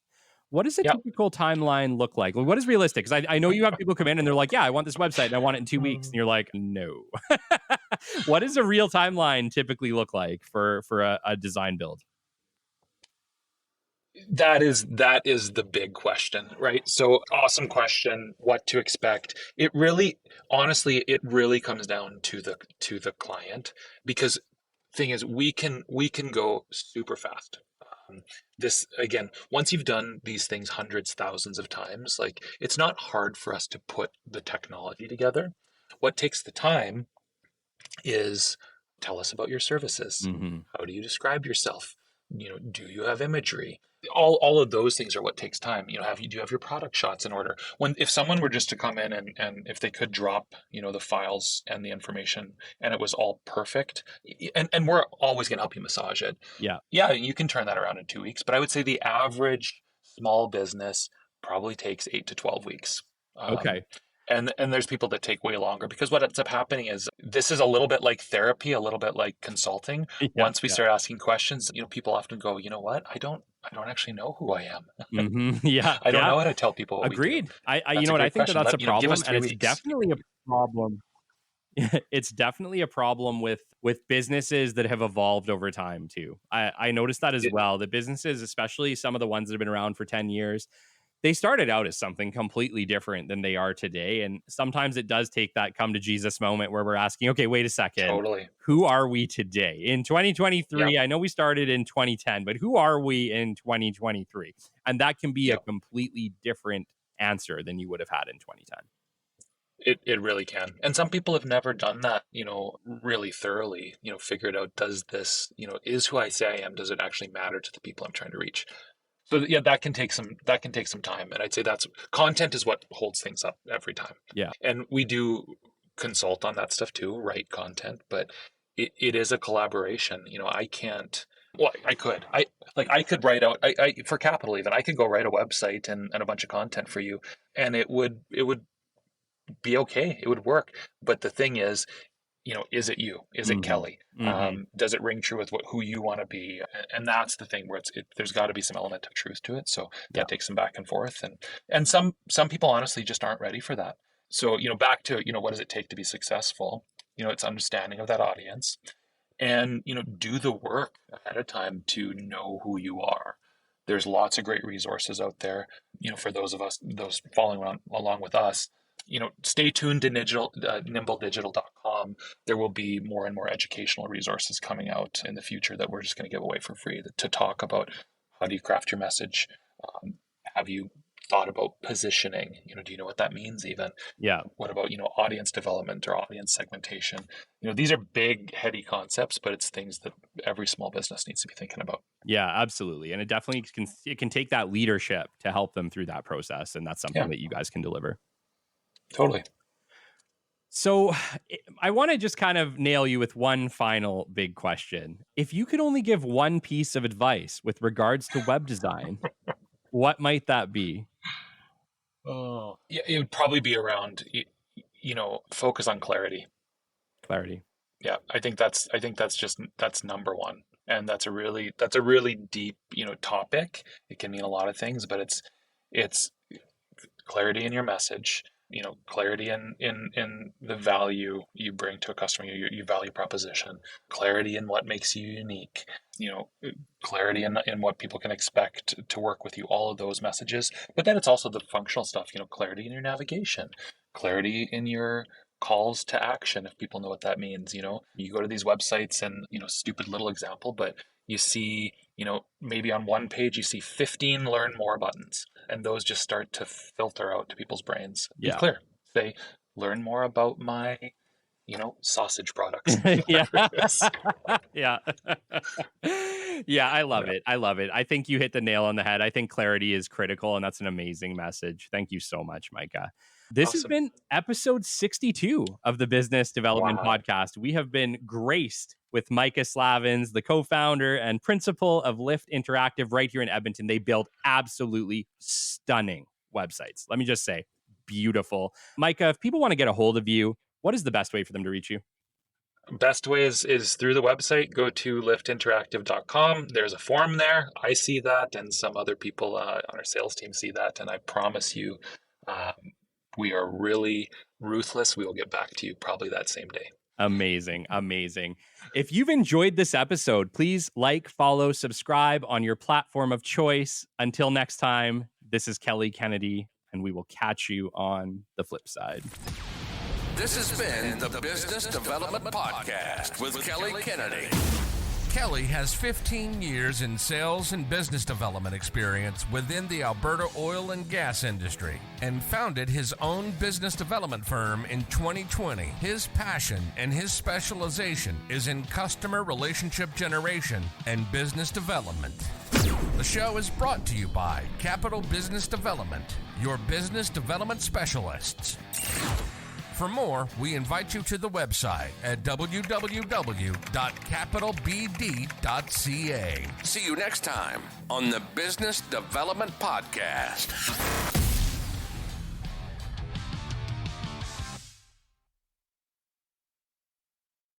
A: What does a
C: Yeah.
A: typical timeline look like? What is realistic? Because I know you have people come in and they're like, yeah, I want this website and I want it in 2 weeks. And you're like, no. What does a real timeline typically look like for a design build?
C: That is the big question, right? So awesome question. What to expect? Honestly, it really comes down to the client, because thing is, we can go super fast. This again, once you've done these things hundreds, thousands of times, like, it's not hard for us to put the technology together. What takes the time is, tell us about your services.
A: Hmm.
C: How do you describe yourself? Do you have imagery? All of those things are what takes time. Do you have your product shots in order? If someone were just to come in, and if they could drop, the files and the information, and it was all perfect, and we're always going to help you massage it.
A: Yeah.
C: Yeah, you can turn that around in 2 weeks, but I would say the average small business probably takes 8 to 12 weeks.
A: Okay.
C: And there's people that take way longer, because what ends up happening is, this is a little bit like therapy, a little bit like consulting.
A: Yeah.
C: Once we
A: Yeah.
C: start asking questions, people often go, you know what? I don't actually know who I am.
A: Yeah.
C: I don't
A: Yeah.
C: know how to tell people what we do.
A: Agreed. I
C: That's
A: you
C: a
A: know what? I
C: great
A: think that
C: question.
A: that's a
C: Give
A: problem,
C: us
A: and
C: three
A: it's
C: weeks.
A: definitely a problem. It's definitely a problem with businesses that have evolved over time too. I noticed that as well. The businesses, especially some of the ones that have been around for 10 years, they started out as something completely different than they are today. And sometimes it does take that come to Jesus moment where we're asking, okay, wait a second,
C: Totally.
A: who are we today? In 2023,
C: Yep.
A: I know we started in 2010, but who are we in 2023? And that can be a
C: Yep.
A: completely different answer than you would have had in 2010.
C: It really can. And some people have never done that, really thoroughly, figured out, does this, is who I say I am, does it actually matter to the people I'm trying to reach? So yeah, that can take some time. And I'd say that's content is what holds things up every time.
A: Yeah.
C: And we do consult on that stuff too, write content, but it is a collaboration. I can't, well, I could. I could write out I for Capital even, I could go write a website and a bunch of content for you, and it would be okay. It would work. But the thing is, is it you? Is it Kelly? Does it ring true with who you want to be? And that's the thing where there's got to be some element of truth to it. So that takes some back and forth. And some people honestly just aren't ready for that. So, back to, what does it take to be successful? It's understanding of that audience and, do the work ahead of time to know who you are. There's lots of great resources out there, for those following along with us. Stay tuned to nimbledigital.com. There will be more and more educational resources coming out in the future that we're just going to give away for free to talk about how do you craft your message. Have you thought about positioning? Do you know what that means even?
A: Yeah.
C: What about, audience development or audience segmentation? These are big, heady concepts, but it's things that every small business needs to be thinking about.
A: Yeah, absolutely. And it definitely can take that leadership to help them through that process. And that's something that you guys can deliver.
C: Totally.
A: So I want to just kind of nail you with one final big question. If you could only give one piece of advice with regards to web design, what might that be?
C: Oh, yeah, it would probably be around, focus on clarity.
A: Clarity.
C: Yeah, I think that's number one. And that's a really deep, topic. It can mean a lot of things, but it's clarity in your message. Clarity in the value you bring to a customer, your value proposition, clarity in what makes you unique, clarity in what people can expect to work with you, all of those messages. But then it's also the functional stuff, clarity in your navigation, clarity in your calls to action, if people know what that means. You go to these websites and, stupid little example, but you see, maybe on one page you see 15 learn more buttons, and those just start to filter out to people's brains. Be clear. Say, learn more about my, sausage products.
A: Yeah. Yeah. Yeah, I love it. I love it. I think you hit the nail on the head. I think clarity is critical, and that's an amazing message. Thank you so much, Micah. This has been episode 62 of the Business Development Podcast. We have been graced with Micah Slavens, the co-founder and principal of Lift Interactive right here in Edmonton. They build absolutely stunning websites. Let me just say, beautiful. Micah, if people want to get a hold of you, what is the best way for them to reach you?
C: Best way is through the website. Go to liftinteractive.com. There's a form there. I see that, and some other people on our sales team see that, and I promise you, we are really ruthless. We will get back to you probably that same day.
A: Amazing. Amazing. If you've enjoyed this episode, please like, follow, subscribe on your platform of choice. Until next time, this is Kelly Kennedy, and we will catch you on the flip side.
B: This has been the Business Development Podcast with Kelly Kennedy. Kelly has 15 years in sales and business development experience within the Alberta oil and gas industry and founded his own business development firm in 2020. His passion and his specialization is in customer relationship generation and business development. The show is brought to you by Capital Business Development, your business development specialists. For more, we invite you to the website at www.capitalbd.ca. See you next time on the Business Development Podcast.